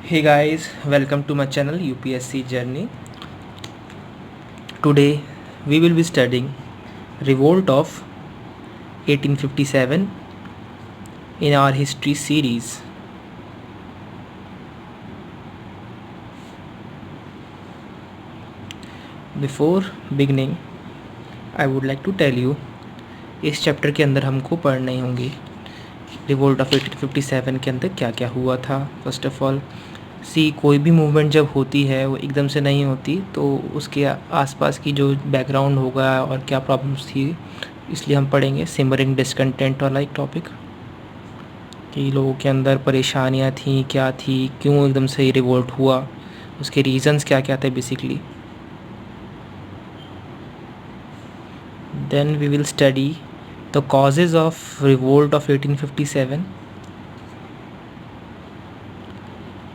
Hey guys, welcome to my channel UPSC Journey. Today we will be studying Revolt of 1857 in our history series. Before beginning, I would like to tell you इस chapter के अंदर हमको पढ़ने होंगे revolt of 1857 के अंदर क्या क्या हुआ था। फर्स्ट ऑफ ऑल कोई भी मूवमेंट जब होती है वो एकदम से नहीं होती, तो उसके आसपास की जो बैकग्राउंड होगा और क्या प्रॉब्लम्स थी, इसलिए हम पढ़ेंगे सिमरिंग डिसकंटेंट वाला एक टॉपिक कि लोगों के अंदर परेशानियां थी, क्या थी, क्यों एकदम से रिवोल्ट हुआ, उसके रीजंस क्या क्या थे basically. Then we will study the causes of revolt of 1857.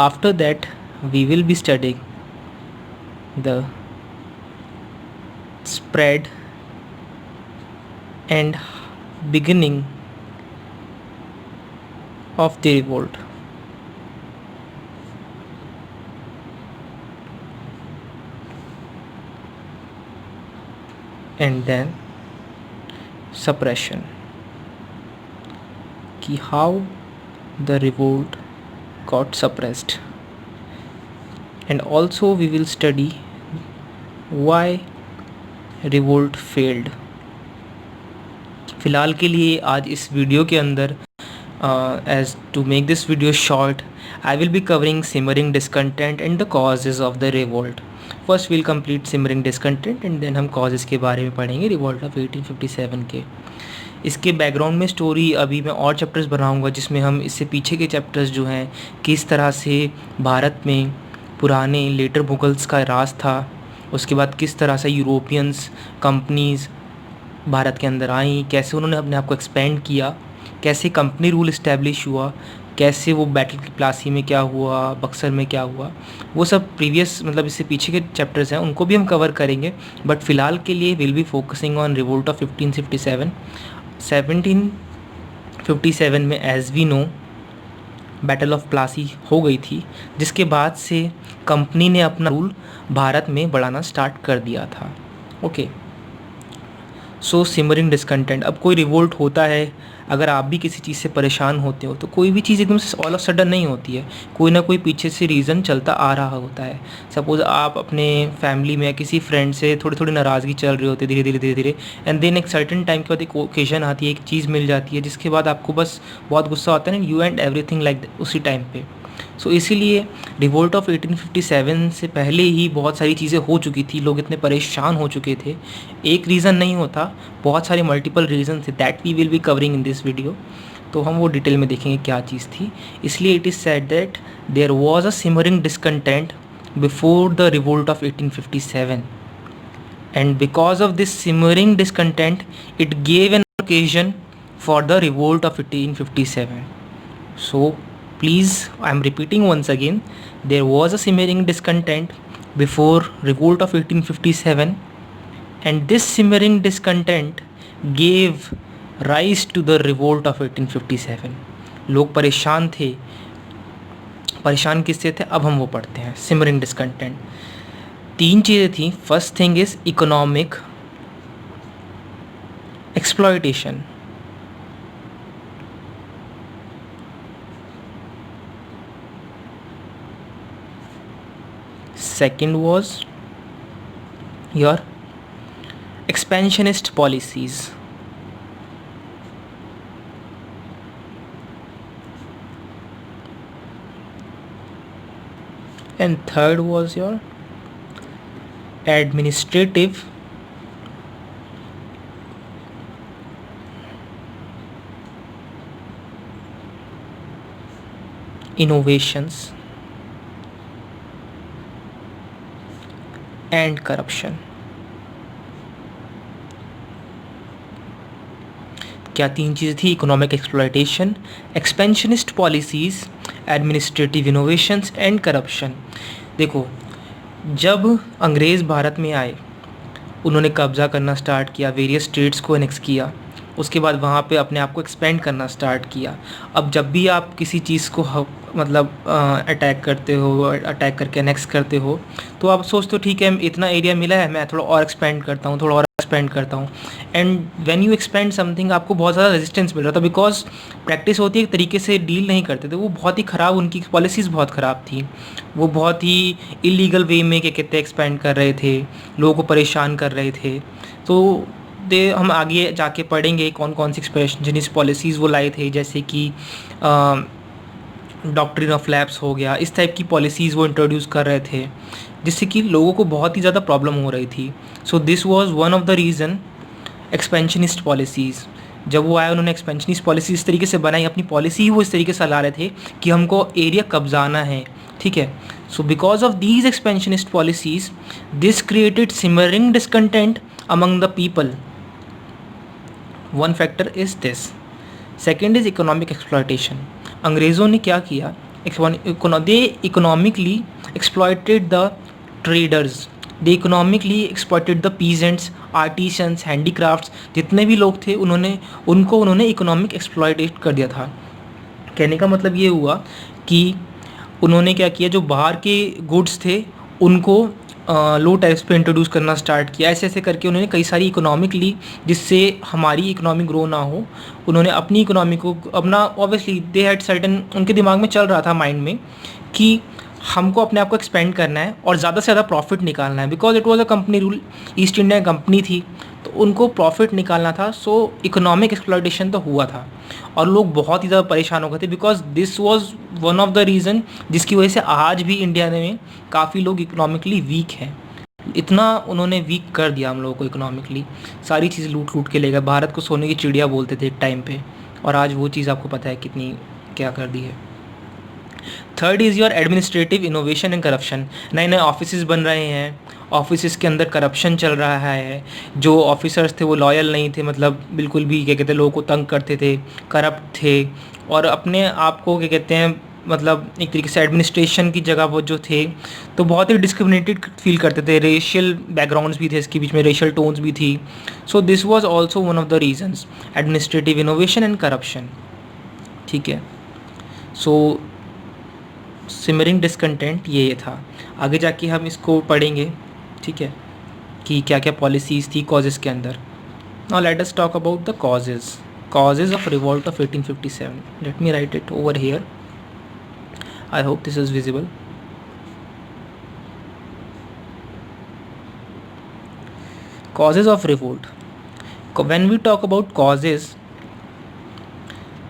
After that, we will be studying the spread and beginning of the revolt. And then suppression, कि how the revolt got suppressed. And also we will study why revolt failed. फ़िलहाल के लिए आज इस video के अंदर as to make this video short, I will be covering simmering discontent and the causes of the revolt. First we'll complete simmering discontent and then हम causes के बारे में पढ़ेंगे revolt of 1857 के। इसके बैकग्राउंड में स्टोरी अभी मैं और चैप्टर्स बनाऊंगा जिसमें हम इससे पीछे के चैप्टर्स जो हैं किस तरह से भारत में पुराने लेटर मुगल्स का राज था, उसके बाद किस तरह से यूरोपियंस कंपनीज़ भारत के अंदर आई, कैसे उन्होंने अपने आप को एक्सपेंड किया, कैसे कंपनी रूल इस्टेब्लिश हुआ, कैसे वो बैटल की प्लासी में क्या हुआ, बक्सर में क्या हुआ, वो सब प्रीवियस मतलब इससे पीछे के चैप्टर्स हैं, उनको भी हम कवर करेंगे। बट फ़िलहाल के लिए will be focusing on revolt of 1557। 1757 में as we know battle of Plassey हो गई थी, जिसके बाद से कंपनी ने अपना रूल भारत में बढ़ाना स्टार्ट कर दिया था। ओके, सो सिमरिंग डिसकंटेंट, अब कोई रिवोल्ट होता है, अगर आप भी किसी चीज़ से परेशान होते हो तो कोई भी चीज़ एकदम से ऑल ऑफ सडन नहीं होती है, कोई ना कोई पीछे से रीज़न चलता आ रहा होता है। सपोज़ आप अपने फैमिली में या किसी फ्रेंड से थोड़ी थोड़ी नाराज़गी चल रही होती है धीरे धीरे धीरे धीरे, एंड देन एक सर्टन टाइम के बाद एक ओकेजन आती है, एक चीज़ मिल जाती है जिसके बाद आपको बस बहुत गुस्सा आता है ना, यू एंड एवरीथिंग लाइक उसी टाइम पे। सो इसीलिए रिवोल्ट ऑफ 1857 से पहले ही बहुत सारी चीज़ें हो चुकी थी, लोग इतने परेशान हो चुके थे। एक रीज़न नहीं होता, बहुत सारे मल्टीपल रीज़न थे, that we will be covering in this video. तो हम वो डिटेल में देखेंगे क्या चीज़ थी। इसलिए it is said that there was a simmering discontent before the revolt of 1857, and because of this simmering discontent it gave an occasion for the revolt of 1857. So please, I am repeating once again, there was a simmering discontent before revolt of 1857, and this simmering discontent gave rise to the revolt of 1857. लोग परेशान थे, परेशान किससे थे अब हम वो पढ़ते हैं। सिमरिंग डिसकंटेंट, तीन चीज़ें थी। First thing is economic exploitation, second was your expansionist policies, and third was your administrative innovations and corruption. क्या तीन चीज़ें थी? Economic exploitation, expansionist policies, administrative innovations and corruption. देखो, जब अंग्रेज़ भारत में आए, उन्होंने कब्ज़ा करना स्टार्ट किया, वेरियस स्टेट्स को एनेक्स किया, उसके बाद वहाँ पे अपने आप को एक्सपेंड करना स्टार्ट किया। अब जब भी आप किसी चीज़ को मतलब अटैक करते हो, अटैक करके नेक्स्ट करते हो, तो आप सोचते हो ठीक है इतना एरिया मिला है, मैं थोड़ा और एक्सपेंड करता हूँ, थोड़ा और एक्सपेंड करता हूँ। And when you expand something, आपको बहुत ज़्यादा रेजिस्टेंस मिल रहा था, बिकॉज प्रैक्टिस होती है एक तरीके से डील नहीं करते थे, वो बहुत ही ख़राब, उनकी पॉलिसीज़ बहुत ख़राब थी, वो बहुत ही इलीगल वे में क्या कहते हैं एक्सपेंड कर रहे थे, लोगों को परेशान कर रहे थे। तो दे हम आगे जाके पढ़ेंगे कौन कौन सी एक्सपेंशनिस्ट पॉलिसीज़ वो लाए थे, जैसे कि डॉक्ट्रिन ऑफ लैप्स हो गया, इस टाइप की पॉलिसीज़ वो इंट्रोड्यूस कर रहे थे, जिससे कि लोगों को बहुत ही ज़्यादा प्रॉब्लम हो रही थी। सो this was one of the reason expansionist policies. जब वो आए उन्होंने एक्सपेंशनिस्ट पॉलिसी इस तरीके से बनाई, अपनी पॉलिसी ही वो इस तरीके से ला रहे थे कि हमको एरिया कब्जाना है, ठीक है। So because of these expansionist policies, this created simmering discontent among the people. One factor is this. Second is economic exploitation. अंग्रेज़ों ने क्या किया, they economically exploited the traders, they economically exploited the peasants, artisans, handicrafts, जितने भी लोग थे उन्होंने economic एक्सप्लॉयटेट कर दिया था। कहने का मतलब ये हुआ कि उन्होंने क्या किया, जो बाहर के गुड्स थे उनको लो टैक्स पे इंट्रोड्यूस करना स्टार्ट किया। ऐसे ऐसे करके उन्होंने कई सारी इकोनॉमिक ली, जिससे हमारी इकोनॉमी ग्रो ना हो। उन्होंने अपनी इकोनॉमी को अपना, ऑब्वियसली दे हैड सर्टेन, उनके दिमाग में चल रहा था माइंड में कि हमको अपने आप को एक्सपेंड करना है और ज़्यादा से ज़्यादा प्रॉफिट निकालना है, because it was a company rule, east India company थी, तो उनको प्रॉफिट निकालना था। सो इकोनॉमिक एक्सप्लॉयटेशन तो हुआ था और लोग बहुत ही ज़्यादा परेशान हो गए थे, because this was one of the reason जिसकी वजह से आज भी इंडिया में काफ़ी लोग इकोनॉमिकली वीक हैं। इतना उन्होंने वीक कर दिया हम लोगों को इकोनॉमिकली, सारी चीज़ लूट लूट के ले गए। भारत को सोने की चिड़िया बोलते थे एक टाइम पे, और आज वो चीज़ आपको पता है कितनी क्या कर दी है। Third is your administrative innovation and corruption. नए नए ऑफिस बन रहे हैं, ऑफिस के अंदर करप्शन चल रहा है, जो ऑफिसर्स थे वो लॉयल नहीं थे, मतलब बिल्कुल भी क्या कहते हैं लोगों को तंग करते थे, करप्ट थे, और अपने आप को क्या कहते हैं मतलब एक तरीके से एडमिनिस्ट्रेशन की जगह वो जो थे तो बहुत ही डिस्क्रिमिनेटेड फील करते थे। रेशियल बैकग्राउंड्स भी थे, इसके बीच में रेशियल टोन्स भी थी। सो this was also one of the reasons, administrative innovation and corruption, ठीक है। सो सिमरिंग डिसकंटेंट ये था। आगे जाके हम इसको पढ़ेंगे, ठीक है, कि क्या क्या पॉलिसीज़ थी कॉजेज़ के अंदर। Now let us talk about the causes of revolt of 1857. Let me write it over here. I hope this is visible. Causes of revolt. When we talk about causes,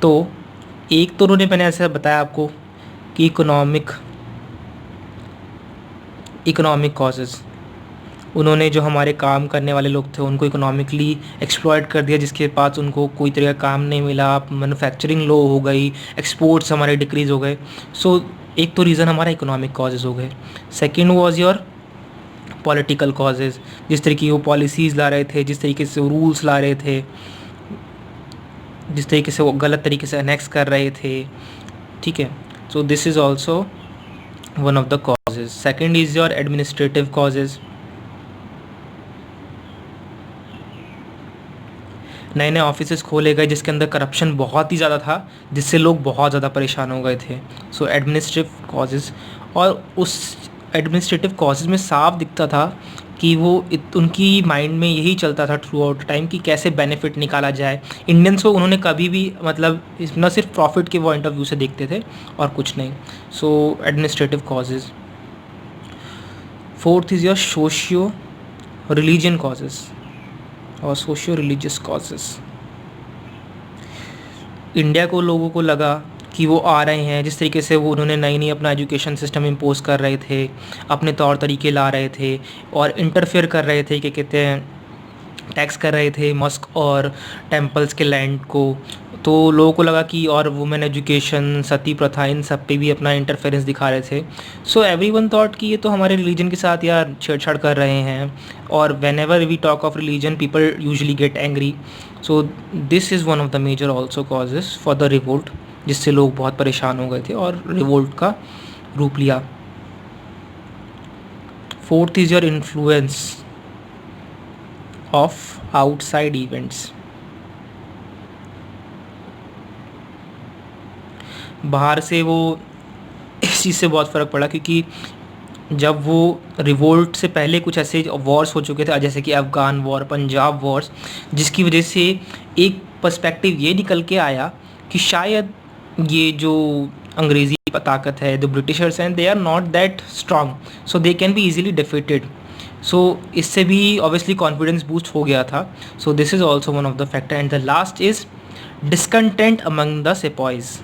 तो एक तो उन्होंने, मैंने ऐसा बताया आपको कि इकोनॉमिक कॉजेज़, उन्होंने जो हमारे काम करने वाले लोग थे उनको इकोनॉमिकली एक्सप्लॉयट कर दिया, जिसके पास उनको कोई तरह का काम नहीं मिला, मैन्युफैक्चरिंग लो हो गई, एक्सपोर्ट्स हमारे डिक्रीज़ हो गए। सो एक तो रीज़न हमारा इकोनॉमिक कॉजेज़ हो गए। Second was your political causes, जिस तरीके की वो पॉलिसीज़ ला रहे थे, जिस तरीके से वो रूल्स ला रहे थे, जिस तरीके से वो गलत तरीके से अनेक्स कर रहे थे, ठीक है। सो this is also one of the causes. Second is your administrative causes. नए नए ऑफिसेस खोले गए जिसके अंदर करप्शन बहुत ही ज़्यादा था, जिससे लोग बहुत ज़्यादा परेशान हो गए थे। सो एडमिनिस्ट्रेटिव कॉजेज़, और उस एडमिनिस्ट्रेटिव कॉजेज़ में साफ दिखता था कि वो उनकी माइंड में यही चलता था थ्रू आउट टाइम कि कैसे बेनिफिट निकाला जाए। इंडियंस को उन्होंने कभी भी मतलब न सिर्फ प्रॉफिट के पॉइंट ऑफ व्यू से देखते थे और कुछ नहीं। So administrative causes. Fourth is your socio religion causes और सोशियो रिलीजियस कॉजेज़। इंडिया को लोगों को लगा कि वो आ रहे हैं, जिस तरीके से वो उन्होंने नई नई अपना एजुकेशन सिस्टम इम्पोज कर रहे थे, अपने तौर तरीके ला रहे थे और इंटरफेयर कर रहे थे, क्या कहते हैं टैक्स कर रहे थे मॉस्क और टेम्पल्स के लैंड को। तो लोगों को लगा कि, और वुमेन एजुकेशन, सती प्रथा, इन सब पे भी अपना इंटरफेरेंस दिखा रहे थे। सो एवरीवन थॉट कि ये तो हमारे रिलीजन के साथ यार छेड़छाड़ कर रहे हैं, और whenever we talk of religion people usually get angry. So this is one of the major also causes for the revolt, जिससे लोग बहुत परेशान हो गए थे और रिवोल्ट का रूप लिया। Fourth is your influence of outside events. बाहर से वो इस चीज़ से बहुत फ़र्क पड़ा, क्योंकि जब वो रिवोल्ट से पहले कुछ ऐसे वॉर्स हो चुके थे, जैसे कि अफ़गान वॉर, पंजाब वॉर्स, जिसकी वजह से एक पर्सपेक्टिव ये निकल के आया कि शायद ये जो अंग्रेज़ी ताकत है, द ब्रिटिशर्स हैं, they are not that strong, so they can be easily defeated. So इससे भी ऑब्वियसली कॉन्फिडेंस बूस्ट हो गया था। So this is also one of the factor. And the last is discontent among the sepoys.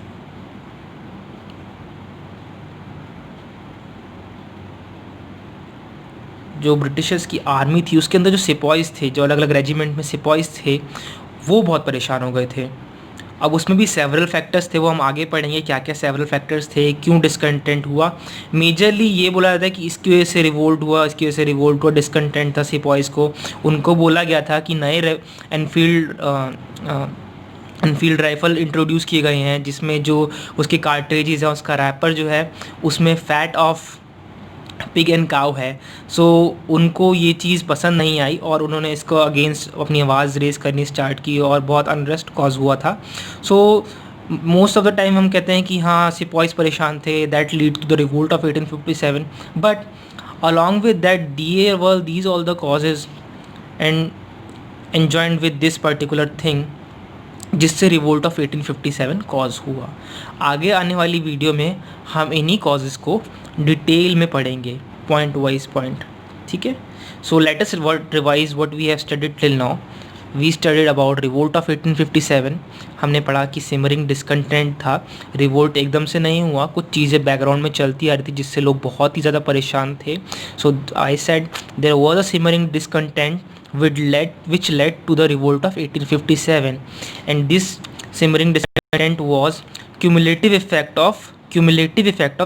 जो Britishers की army थी उसके अंदर जो सिपॉइज थे, जो अलग अलग रेजिमेंट में सिपॉइज थे, वो बहुत परेशान हो गए थे। अब उसमें भी सेवरल फैक्टर्स थे, वो हम आगे पढ़ेंगे क्या क्या सेवरल फैक्टर्स थे, क्यों डिसकंटेंट हुआ। मेजरली ये बोला जाता है कि इसकी वजह से रिवोल्ट हुआ, इसकी वजह से रिवोल्ट हुआ, डिसकंटेंट था सिपॉइज को। उनको बोला गया था कि नए एनफील्ड राइफ़ल इंट्रोड्यूस किए गए हैं, जिसमें जो उसके कार्ट्रिजेज है, उसका रैपर जो है, उसमें fat of pig and cow है। सो उनको ये चीज़ पसंद नहीं आई और उन्होंने इसको अगेंस्ट अपनी आवाज़ रेज़ करनी स्टार्ट की और बहुत अनरेस्ट कॉज हुआ था। So most of the time हम कहते हैं कि हाँ सिपॉइज परेशान थे, that lead to the revolt of 1857। But along with that these all the causes and enjoined with this particular thing, जिससे रिवोल्ट ऑफ 1857 कॉज हुआ। आगे आने वाली वीडियो में हम इन्हीं कॉजेज़ को डिटेल में पढ़ेंगे, पॉइंट वाइज पॉइंट, ठीक है। So let us revise what we have studied till now. We studied about revolt of 1857। हमने पढ़ा कि सिमरिंग डिसकंटेंट था, रिवोल्ट एकदम से नहीं हुआ, कुछ चीज़ें बैकग्राउंड में चलती आ रही थी जिससे लोग बहुत ही ज़्यादा परेशान थे। So I said there was a simmering discontent which led to the revolt of 1857, and this simmering discontent was cumulative effect of,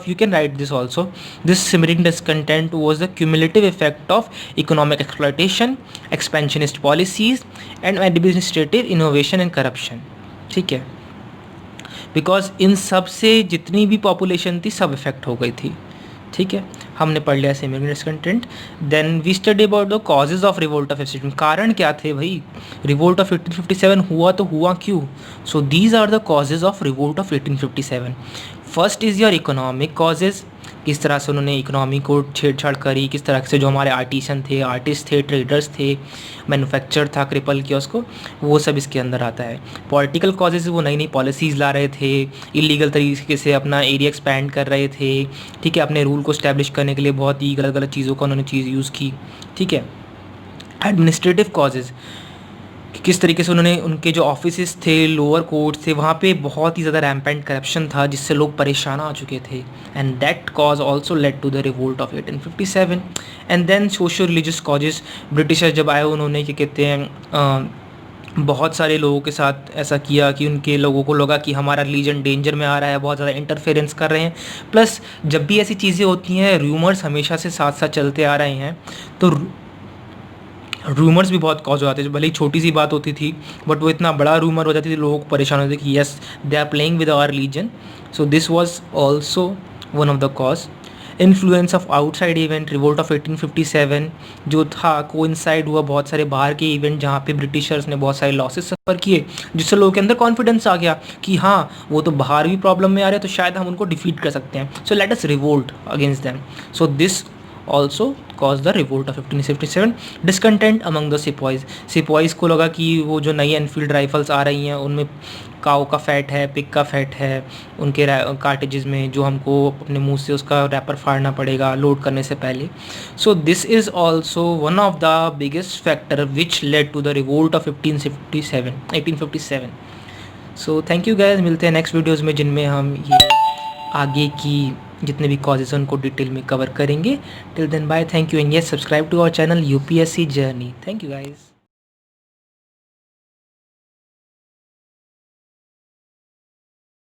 you can write this also, this simmering discontent was the cumulative effect of economic exploitation, expansionist policies and administrative innovation and corruption, ठीक है। Because in सब से जितनी भी population थी सब effect हो गई थी, ठीक है। हमने पढ़ लिया simmering discontent. Then we study about the causes of revolt of 1857। कारण क्या थे भाई, रिवोल्ट ऑफ 1857 हुआ तो हुआ क्यों। So these are the causes of revolt of 1857। First is your economic causes, किस तरह से उन्होंने इकोनॉमी को छेड़छाड़ करी, किस तरह से जो हमारे आर्टिसन थे, आर्टिस्ट थे, ट्रेडर्स थे, मैन्युफैक्चर था, क्रिपल किया उसको, वो सब इसके अंदर आता है। पॉलिटिकल कॉजेज़, वो नई नई पॉलिसीज़ ला रहे थे, इलीगल तरीके से अपना एरिया एक्सपैंड कर रहे थे, ठीक है। अपने रूल को स्टैब्लिश करने के लिए बहुत ही गलत गलत चीज़ों का उन्होंने चीज़ यूज़ की, ठीक है। एडमिनिस्ट्रेटिव कॉजेज़, कि किस तरीके से उन्होंने उनके जो ऑफिसेस थे, लोअर कोर्ट्स थे, वहाँ पे बहुत ही ज़्यादा रैम्पेंट करप्शन था जिससे लोग परेशान आ चुके थे। And that cause also led to the revolt of 1857। And then social religious causes, Britishers जब आए उन्होंने क्या कहते हैं बहुत सारे लोगों के साथ ऐसा किया कि उनके लोगों को लगा कि हमारा रिलीजन डेंजर में आ रहा है, बहुत ज़्यादा इंटरफेरेंस कर रहे हैं। प्लस जब भी ऐसी चीज़ें होती हैं, रूमर्स हमेशा से साथ साथ चलते आ रहे हैं, तो रूमर्स भी बहुत कॉज हो जाते थे। भले ही छोटी सी बात होती थी बट वो इतना बड़ा रूमर हो जाती थी, लोगों को परेशान होते कि yes they are playing with our religion. So this was also one of the cause. Influence of outside event, revolt of 1857 जो था कोइंसाइड हुआ बहुत सारे बाहर के इवेंट जहाँ पे ब्रिटिशर्स ने बहुत सारे लॉसेस सफ़र किए, जिससे लोगों के अंदर कॉन्फिडेंस आ गया कि हाँ वो तो बाहर भी प्रॉब्लम में आ रहे हैं, तो शायद हम उनको डिफीट कर सकते हैं। सो let us revolt against them. So this also caused the revolt of 1857। discontent among the sepoys को लगा कि वो जो नई एनफील्ड राइफल्स आ रही हैं उनमें काऊ का फैट है, पिग का फैट है उनके कार्टेजेस में, जो हमको अपने मुंह से उसका रैपर फाड़ना पड़ेगा लोड करने से पहले। So this is also one of the biggest factor which led to the revolt of 1857। So thank you guys, मिलते हैं नेक्स्ट वीडियोज़ में जिनमें हम ये आगे की जितने भी कॉजेज़ हैं उनको डिटेल में कवर करेंगे। Till then bye, thank you and yes subscribe to our channel UPSC journey. Thank you guys.